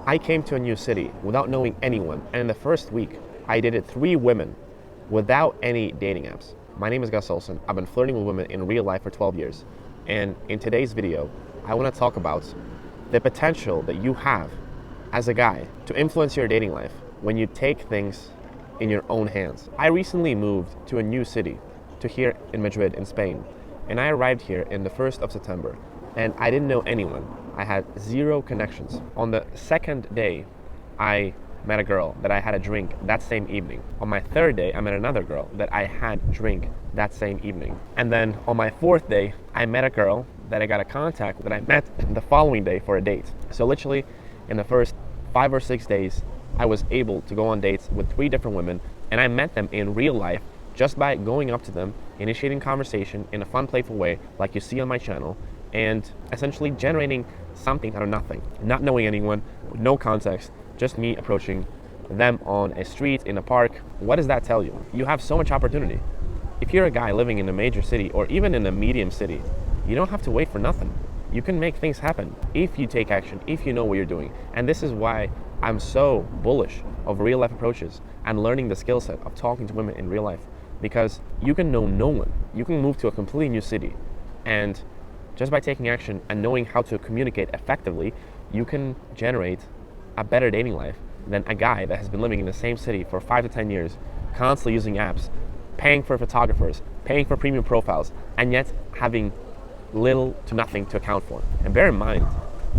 I came to a new city without knowing anyone, and in the first week, I dated 3 women without any dating apps. My name is Gus Olson. I've been flirting with women in real life for 12 years. And in today's video, I want to talk about the potential that you have as a guy to influence your dating life when you take things in your own hands. I recently moved to a new city, to here in Madrid in Spain, and I arrived here in the 1st of September, and I didn't know anyone. I had 0 connections. On the second day, I met a girl that I had a drink that same evening. On my 3rd day, I met another girl that I had a drink that same evening. And then on my 4th day, I met a girl that I got a contact that I met the following day for a date. So literally, in the first 5 or 6 days, I was able to go on dates with 3 different women, and I met them in real life just by going up to them, initiating conversation in a fun, playful way, like you see on my channel, and essentially generating something out of nothing. Not knowing anyone, with no context, just me approaching them on a street, in a park. What does that tell you? You have so much opportunity. If you're a guy living in a major city or even in a medium city, you don't have to wait for nothing. You can make things happen if you take action, if you know what you're doing. And this is why I'm so bullish of real life approaches and learning the skill set of talking to women in real life, because you can know no one. You can move to a completely new city, and just by taking action and knowing how to communicate effectively, you can generate a better dating life than a guy that has been living in the same city for 5 to 10 years, constantly using apps, paying for photographers, paying for premium profiles, and yet having little to nothing to account for. And bear in mind,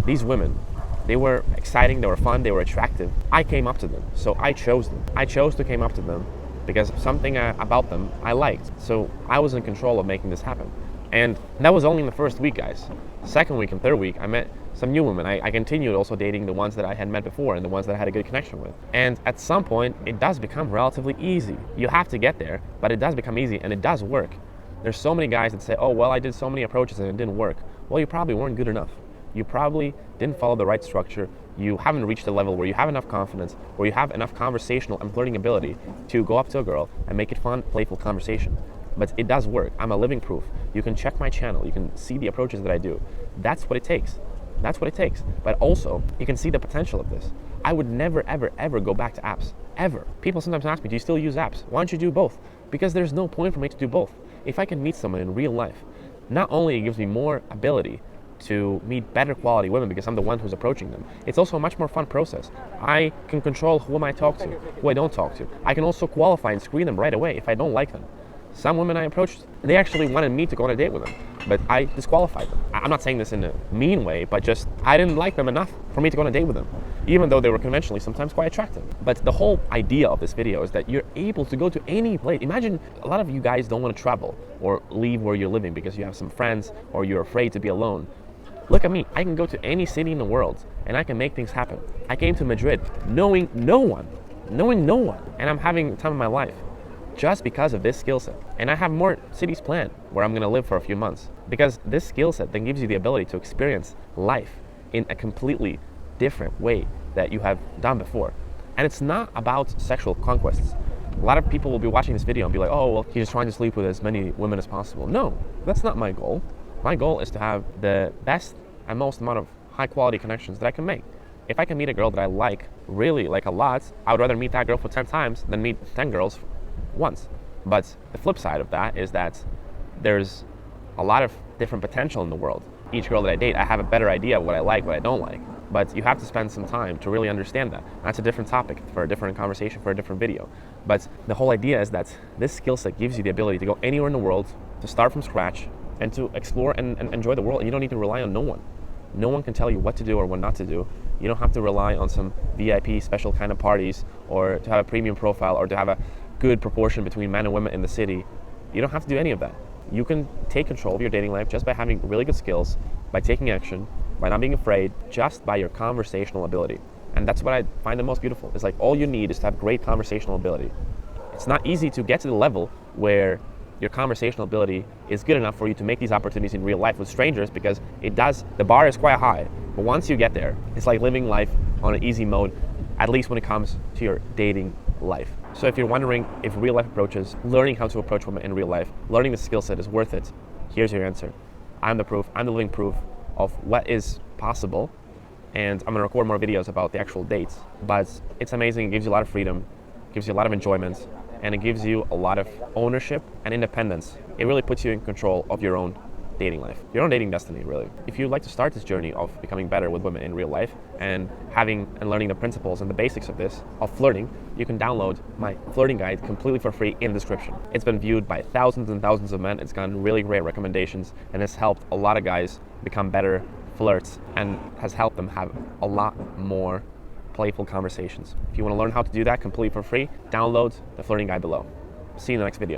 these women, they were exciting, they were fun, they were attractive. I came up to them, so I chose them. I chose to came up to them because something about them I liked. So I was in control of making this happen. And that was only in the first week, guys. Second week and third week, I met some new women. I continued also dating the ones that I had met before and the ones that I had a good connection with. And at some point, it does become relatively easy. You have to get there, but it does become easy and it does work. There's so many guys that say, oh, well, I did so many approaches and it didn't work. Well, you probably weren't good enough. You probably didn't follow the right structure. You haven't reached a level where you have enough confidence, where you have enough conversational and flirting ability to go up to a girl and make it fun, playful conversation. But it does work. I'm a living proof. You can check my channel. You can see the approaches that I do. That's what it takes. That's what it takes. But also, you can see the potential of this. I would never, ever, ever go back to apps. Ever. People sometimes ask me, do you still use apps? Why don't you do both? Because there's no point for me to do both. If I can meet someone in real life, not only it gives me more ability to meet better quality women because I'm the one who's approaching them, it's also a much more fun process. I can control whom I talk to, who I don't talk to. I can also qualify and screen them right away if I don't like them. Some women I approached, they actually wanted me to go on a date with them, but I disqualified them. I'm not saying this in a mean way, but just I didn't like them enough for me to go on a date with them, even though they were conventionally sometimes quite attractive. But the whole idea of this video is that you're able to go to any place. Imagine a lot of you guys don't want to travel or leave where you're living because you have some friends or you're afraid to be alone. Look at me. I can go to any city in the world and I can make things happen. I came to Madrid knowing no one, and I'm having the time of my life just because of this skill set. And I have more cities planned where I'm gonna live for a few months, because this skill set then gives you the ability to experience life in a completely different way that you have done before. And it's not about sexual conquests. A lot of people will be watching this video and be like, oh, well, he's just trying to sleep with as many women as possible. No, that's not my goal. My goal is to have the best and most amount of high quality connections that I can make. If I can meet a girl that I like, really like a lot, I would rather meet that girl for 10 times than meet 10 girls once. But the flip side of that is that there's a lot of different potential in the world. Each girl that I date, I have a better idea of what I like, what I don't like. But you have to spend some time to really understand that. That's a different topic for a different conversation, for a different video. But the whole idea is that this skill set gives you the ability to go anywhere in the world, to start from scratch, and to explore and enjoy the world. And you don't need to rely on no one. No one can tell you what to do or what not to do. You don't have to rely on some VIP special kind of parties, or to have a premium profile, or to have a good proportion between men and women in the city. You don't have to do any of that. You can take control of your dating life just by having really good skills, by taking action, by not being afraid, just by your conversational ability. And that's what I find the most beautiful. It's like all you need is to have great conversational ability. It's not easy to get to the level where your conversational ability is good enough for you to make these opportunities in real life with strangers, because the bar is quite high. But once you get there, it's like living life on an easy mode, at least when it comes to your dating life. So if you're wondering if real life approaches, learning how to approach women in real life, learning the skill set is worth it, here's your answer. I'm the proof, I'm the living proof of what is possible and I'm gonna record more videos about the actual dates. But it's amazing. It gives you a lot of freedom, gives you a lot of enjoyment, and it gives you a lot of ownership and independence. It really puts you in control of your own dating life, your own dating destiny, really. If you'd like to start this journey of becoming better with women in real life and having and learning the principles and the basics of this, of flirting, you can download my flirting guide completely for free in the description. It's been viewed by thousands and thousands of men. It's gotten really great recommendations and has helped a lot of guys become better flirts and has helped them have a lot more playful conversations. If you want to learn how to do that completely for free, download the flirting guide below. See you in the next video.